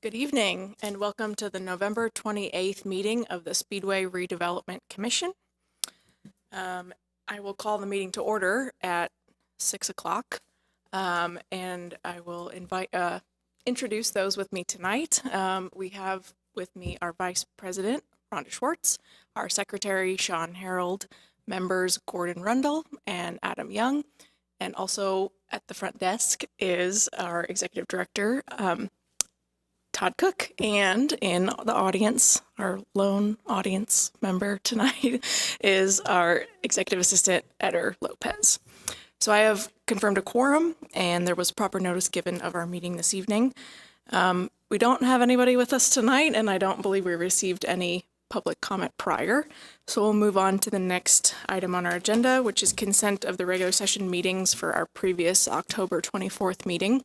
Good evening and welcome to the November 28th meeting of the Speedway Redevelopment Commission. I will call the meeting to order at 6 o'clock and I will introduce those with me tonight. We have with me our Vice President, Rhonda Schwartz, our Secretary, Sean Harold, members Gordon Rundle and Adam Young, and also at the front desk is our Executive Director, Todd Cook, and in the audience, our lone audience member tonight is our Executive Assistant, Eder Lopez. So I have confirmed a quorum, and there was proper notice given of our meeting this evening. We don't have anybody with us tonight, and I don't believe we received any public comment prior. So we'll move on to the next item on our agenda, which is consent of the regular session meetings for our previous October 24th meeting.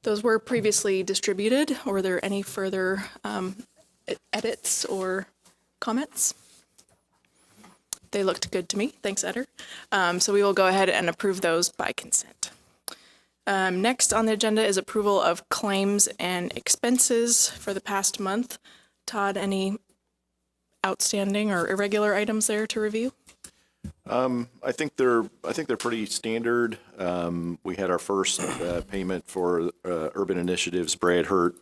Those were previously distributed. Were there any further edits or comments? They looked good to me. Thanks, Eder. So we will go ahead and approve those by consent. Next on the agenda is approval of claims and expenses for the past month. Todd, any outstanding or irregular items there to review? I think they're pretty standard. We had our first payment for Urban Initiatives, Brad Hurt,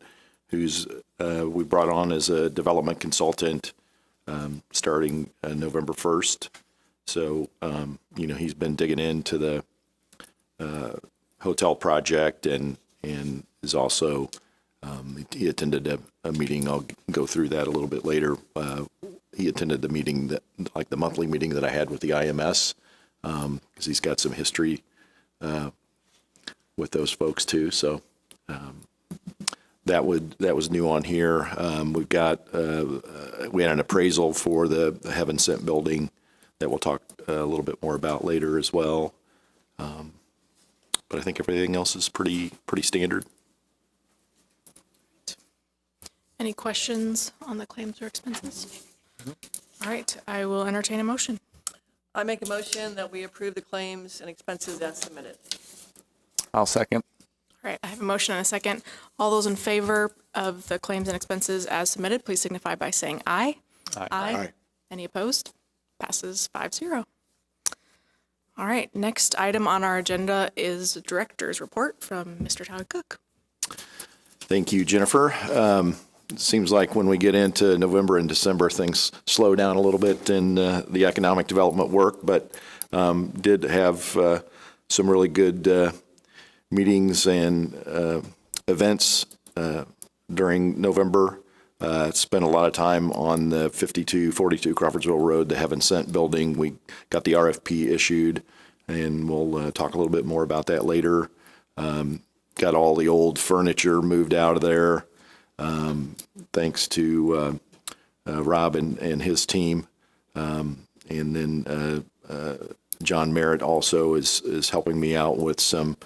who's we brought on as a development consultant starting November 1st. So he's been digging into the hotel project and is also he attended a meeting. I'll go through that a little bit later. He attended the meeting the monthly meeting that I had with the IMS, because he's got some history with those folks too. So that was new on here. We've got we had an appraisal for the Heaven Sent building that we'll talk a little bit more about later as well. But I think everything else is pretty standard. Any questions on the claims or expenses? All right, I will entertain a motion. I make a motion that we approve the claims and expenses as submitted. I'll second. All right, I have a motion and a second. All those in favor of the claims and expenses as submitted, please signify by saying aye. Aye. Aye. Any opposed? Passes 5-0. All right, next item on our agenda is Director's Report from Mr. Todd Cook. Thank you, Jennifer. It seems like when we get into November and December, things slow down a little bit in the economic development work, but did have some really good meetings and events during November. Spent a lot of time on the 5242 Crawfordsville Road, the Heaven Sent building. We got the RFP issued, and we'll talk a little bit more about that later. Got all the old furniture moved out of there. Thanks to Rob and his team, and then John Merritt also is helping me out with some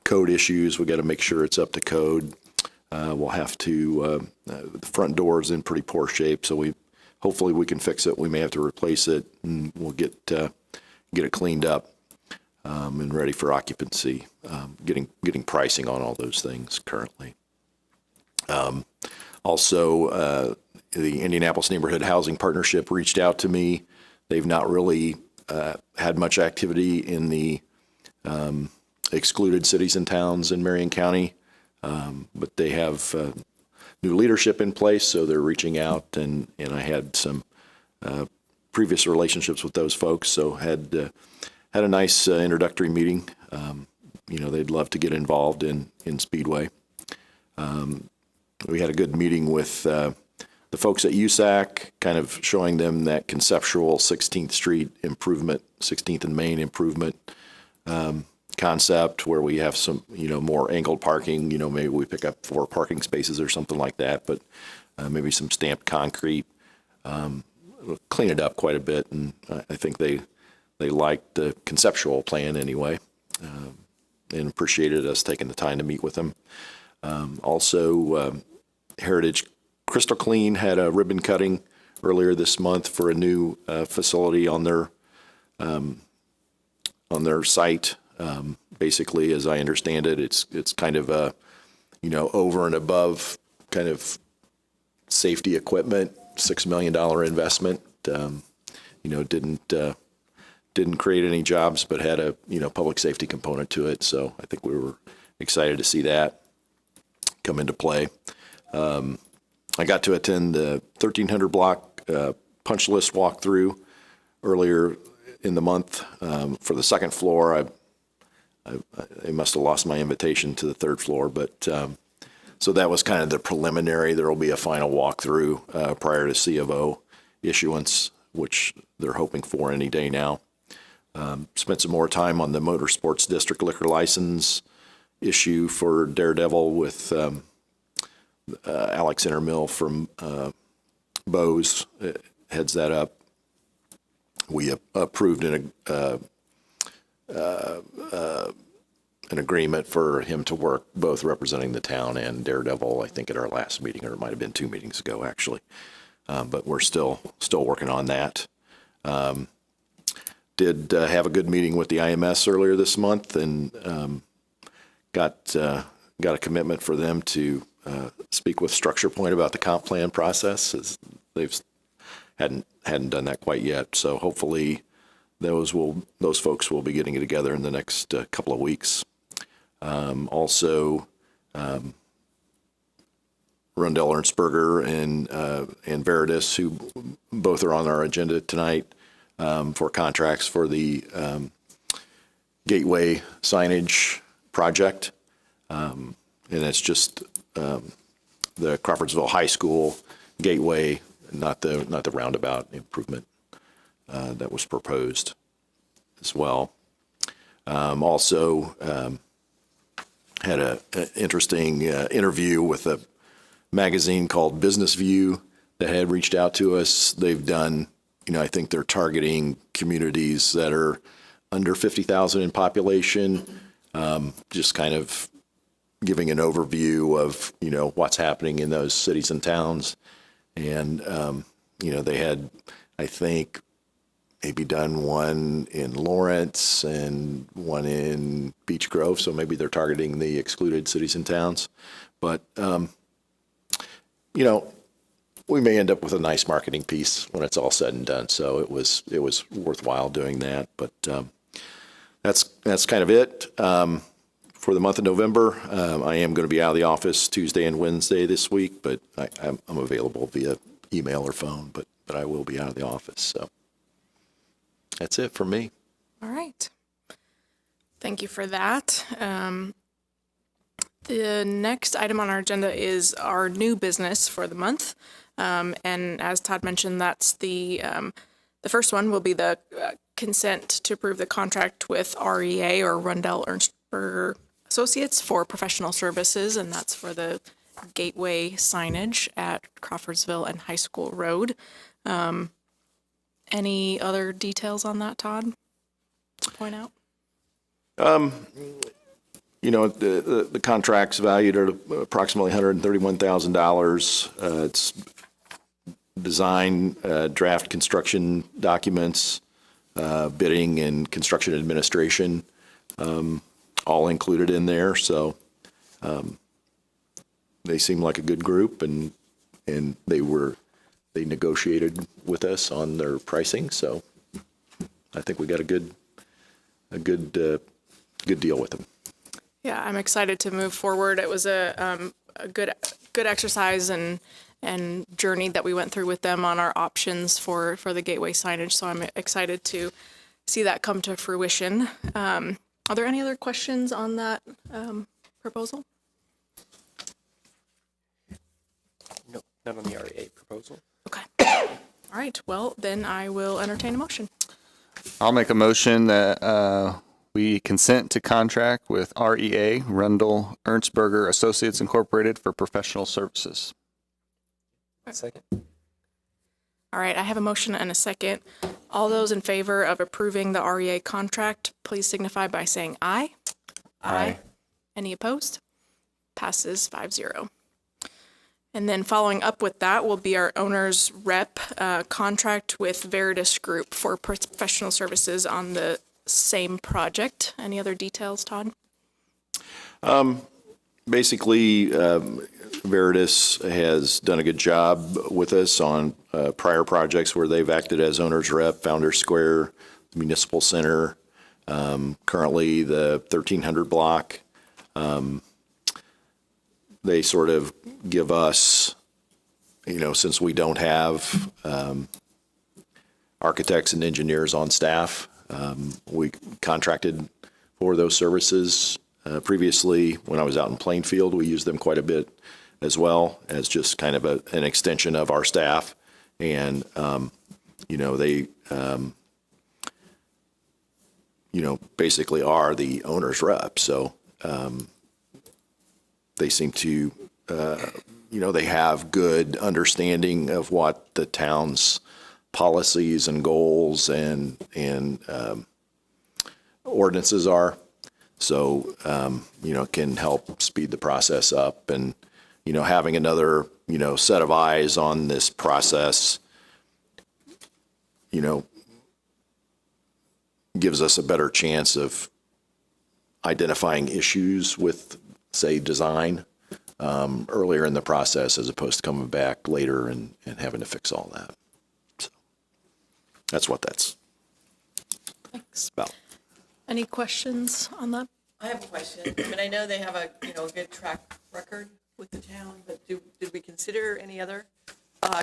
code issues. We got to make sure it's up to code. We'll have to the front door is in pretty poor shape, so hopefully we can fix it. We may have to replace it, and we'll get it cleaned up and ready for occupancy. Getting pricing on all those things currently. Also, the Indianapolis Neighborhood Housing Partnership reached out to me. They've not really had much activity in the excluded cities and towns in Marion County, but they have new leadership in place, so they're reaching out, and I had some previous relationships with those folks, so had a nice introductory meeting. They'd love to get involved in Speedway. We had a good meeting with the folks at USAC, kind of showing them that conceptual 16th Street improvement, 16th and Main improvement concept, where we have some, more angled parking. Maybe we pick up 4 parking spaces or something like that, but maybe some stamped concrete. Clean it up quite a bit, and I think they liked the conceptual plan anyway, and appreciated us taking the time to meet with them. Also, Heritage Crystal Clean had a ribbon cutting earlier this month for a new facility on their site. Basically, as I understand it, it's kind of a over and above kind of safety equipment, $6 million investment. Didn't create any jobs, but had a, public safety component to it. So I think we were excited to see that come into play. I got to attend the 1300 block punch list walkthrough earlier in the month. For the second floor, I must have lost my invitation to the third floor, but so that was kind of the preliminary. There will be a final walkthrough prior to C of O issuance, which they're hoping for any day now. Spent some more time on the Motorsports District liquor license issue for Daredevil with Alex Intermill from Bose heads that up. We approved an agreement for him to work both representing the town and Daredevil, I think at our last meeting, or it might have been 2 meetings ago, actually. But we're still working on that. Did have a good meeting with the IMS earlier this month, and got a commitment for them to speak with Structure Point about the comp plan process, as they've hadn't done that quite yet. So hopefully those folks will be getting together in the next couple of weeks. Also, Rundell Ernstberger and Veritas, who both are on our agenda tonight for contracts for the Gateway signage project, and it's just the Crawfordsville High School Gateway, not the roundabout improvement that was proposed as well. Also had an interesting interview with a magazine called Business View that had reached out to us. They've done, I think they're targeting communities that are under 50,000 in population, just kind of giving an overview of, what's happening in those cities and towns. And, they had, I think, maybe done one in Lawrence and one in Beech Grove. So maybe they're targeting the excluded cities and towns. But, we may end up with a nice marketing piece when it's all said and done. So it was worthwhile doing that. But that's kind of it. For the month of November, I am going to be out of the office Tuesday and Wednesday this week, but I'm available via email or phone, but I will be out of the office. So that's it for me. All right. Thank you for that. The next item on our agenda is our new business for the month. And as Todd mentioned, that's the first one will be the consent to approve the contract with REA, or Rundell Ernstberger Associates, for professional services, and that's for the gateway signage at Crawfordsville and High School Road. Any other details on that, Todd, to point out? The contract's valued at approximately $131,000. It's design, draft construction documents, bidding, and construction administration, all included in there. So they seem like a good group, and they negotiated with us on their pricing. So I think we got a good deal with them. Yeah, I'm excited to move forward. It was a good exercise and journey that we went through with them on our options for the gateway signage. So I'm excited to see that come to fruition. Are there any other questions on that proposal? No, not on the REA proposal. Okay. All right. Well, then I will entertain a motion. I'll make a motion that we consent to contract with REA, Rundell Ernstberger Associates Incorporated, for professional services. Second. All right. I have a motion and a second. All those in favor of approving the REA contract, please signify by saying aye. Aye. Any opposed? Passes 5-0. And then following up with that will be our owner's rep contract with Veritas Group for professional services on the same project. Any other details, Todd? Basically, Veritas has done a good job with us on prior projects where they've acted as owner's rep, Founders Square, Municipal Center, currently the 1300 block. They sort of give us, since we don't have architects and engineers on staff, we contracted for those services. Previously, when I was out in Plainfield, we used them quite a bit as well as just kind of an extension of our staff. And, they, basically are the owner's rep. So they seem to, they have good understanding of what the town's policies and goals and ordinances are. So, can help speed the process up, and, having another, set of eyes on this process, gives us a better chance of identifying issues with, say, design earlier in the process, as opposed to coming back later and having to fix all that. So that's what that's Thanks. about. Any questions on that? I have a question. I mean, I know they have a, good track record with the town, but did we consider any other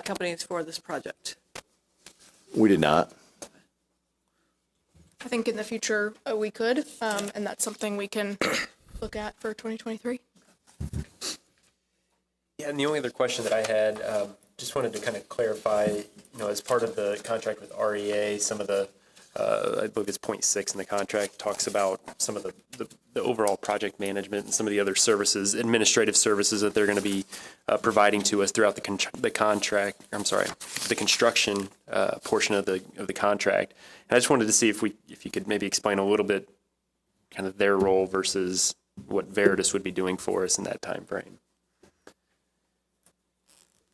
companies for this project? We did not. I think in the future we could, and that's something we can look at for 2023. Yeah, and the only other question that I had, just wanted to kind of clarify, as part of the contract with REA, some of the, I believe it's point 6 in the contract, talks about some of the overall project management and some of the other services, administrative services that they're going to be providing to us throughout the contract. I'm sorry, the construction portion of the contract. And I just wanted to see if you could maybe explain a little bit kind of their role versus what Veritas would be doing for us in that time frame.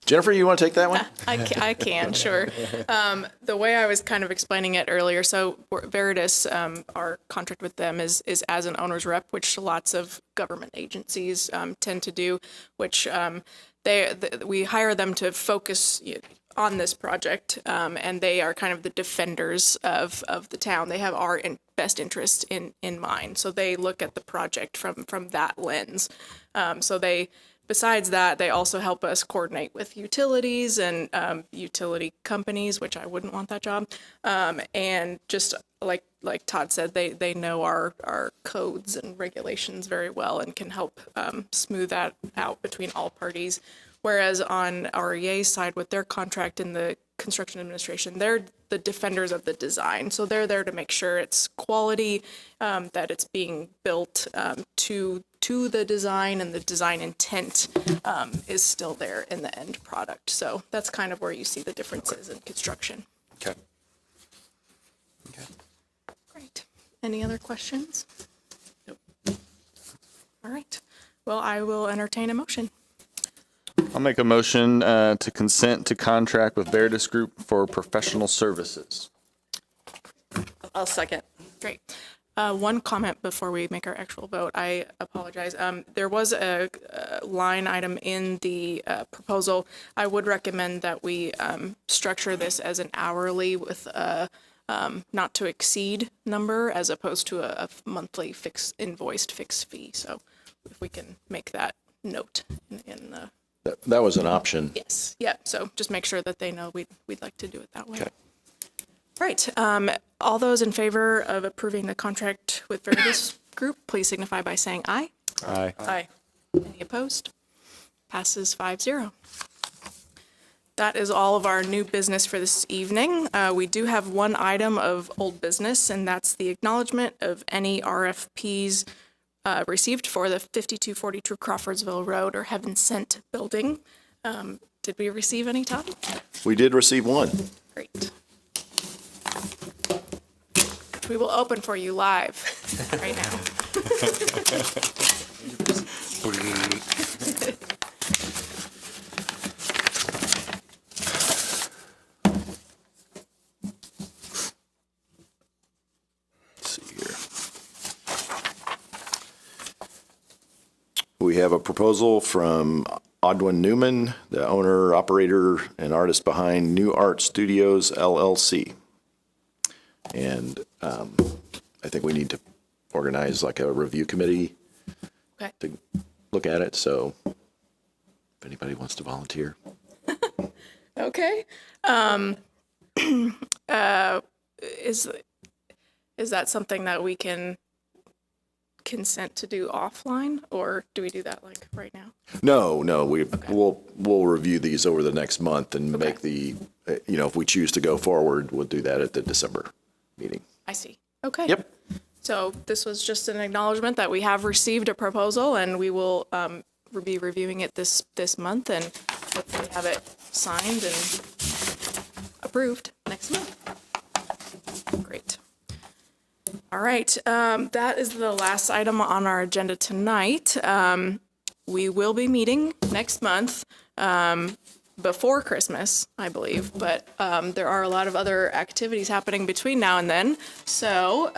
Jennifer, you want to take that one? I can, sure. The way I was kind of explaining it earlier, so Veritas, our contract with them is as an owner's rep, which lots of government agencies tend to do, which we hire them to focus on this project, and they are kind of the defenders of the town. They have our best interest in mind, so they look at the project from that lens. Besides that, they also help us coordinate with utilities and utility companies, which I wouldn't want that job. And just like Todd said, they know our codes and regulations very well and can help smooth that out between all parties. Whereas on REA's side, with their contract in the construction administration, they're the defenders of the design. So they're there to make sure it's quality, that it's being built to the design, and the design intent is still there in the end product. So that's kind of where you see the differences in construction. Okay. Great. Any other questions? Nope. All right. Well, I will entertain a motion. I'll make a motion to consent to contract with Veritas Group for professional services. I'll second. Great. One comment before we make our actual vote. I apologize. There was a line item in the proposal. I would recommend that we structure this as an hourly with a not to exceed number, as opposed to a monthly invoiced fixed fee. So if we can make that note in the. That was an option. Yes. Yeah. So just make sure that they know we'd like to do it that way. Okay. Right. All those in favor of approving the contract with Veritas Group, please signify by saying aye. Aye. Aye. Any opposed? Passes 5-0. That is all of our new business for this evening. We do have one item of old business, and that's the acknowledgement of any RFPs received for the 5242 Crawfordsville Road or Heaven Sent building. Did we receive any, Todd? We did receive one. Great. We will open for you live right now. Let's see here. We have a proposal from Audwin Newman, the owner, operator, and artist behind New Art Studios LLC. And I think we need to organize like a review committee Okay. to look at it. So if anybody wants to volunteer. Okay. Is that something that we can consent to do offline, or do we do that like right now? No, we'll review these over the next month and make the, if we choose to go forward, we'll do that at the December meeting. I see. Okay. Yep. So this was just an acknowledgement that we have received a proposal, and we will be reviewing it this month, and hopefully have it signed and approved next month. Great. All right. That is the last item on our agenda tonight. We will be meeting next month before Christmas, I believe, but there are a lot of other activities happening between now and then. So,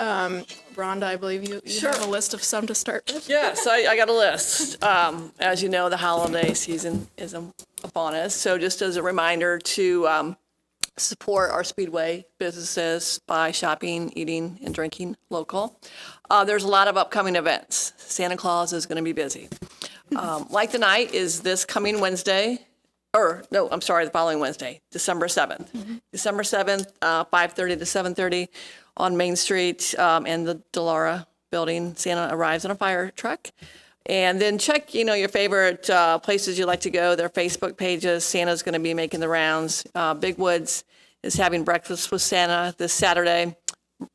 Rhonda, I believe you have a list of some to start with. Yes, I got a list. As you know, the holiday season is upon us. So just as a reminder to support our Speedway businesses by shopping, eating, and drinking local. There's a lot of upcoming events. Santa Claus is going to be busy. Like the Night is this coming Wednesday. The following Wednesday, December 7th. Mm-hmm. December 7th, 5:30 to 7:30 on Main Street and the Delara building. Santa arrives in a fire truck. And then check, your favorite places you like to go, their Facebook pages. Santa's going to be making the rounds. Big Woods is having breakfast with Santa this Saturday.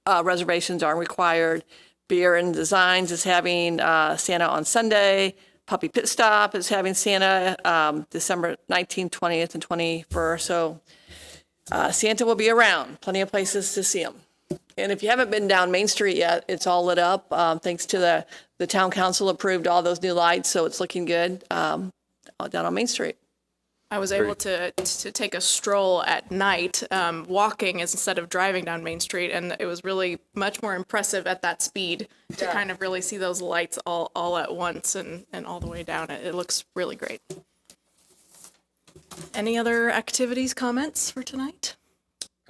Reservations are required. Beer and Designs is having Santa on Sunday. Puppy Pit Stop is having Santa December 19th, 20th, and 21st. So Santa will be around. Plenty of places to see him. And if you haven't been down Main Street yet, it's all lit up. Thanks to the town council approved all those new lights, so it's looking good down on Main Street. I was able to take a stroll at night, walking instead of driving down Main Street, and it was really much more impressive at that speed to kind of really see those lights all at once and all the way down. It looks really great. Any other activities, comments for tonight?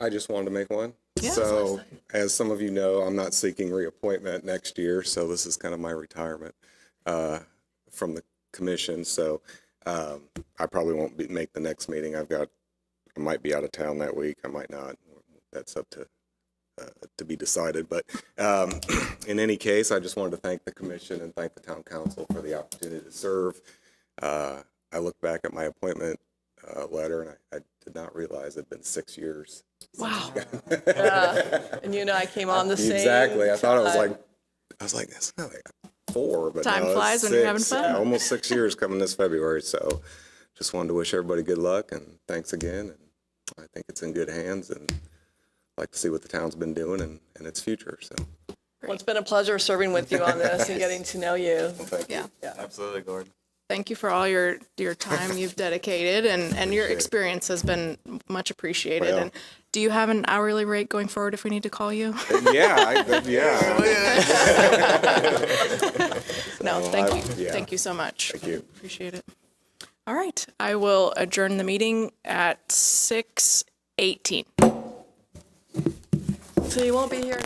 I just wanted to make one. Yeah. So, as some of you know, I'm not seeking reappointment next year, so this is kind of my retirement from the commission. So, I probably won't make the next meeting. I might be out of town that week. I might not. That's up to be decided. But in any case, I just wanted to thank the commission and thank the town council for the opportunity to serve. I look back at my appointment letter, and I did not realize it had been 6 years. Wow. And I came on the same. Exactly. I thought it was like, that's not like 4, but Time no, it's flies when you're having 6. fun. Yeah, almost 6 years coming this February. So just wanted to wish everybody good luck and thanks again. And I think it's in good hands and I'd like to see what the town's been doing and its future. So Well, it's been a pleasure serving with you on this and getting to know you. thank you. Yeah. Absolutely, Gordon. Thank you for all your time you've dedicated, and your experience has been much appreciated. Well. And do you have an hourly rate going forward if we need to call you? Yeah. No, So thank I- you. yeah. Thank you so much. Thank you. Appreciate it. All right. I will adjourn the meeting at 6:18. So you won't be here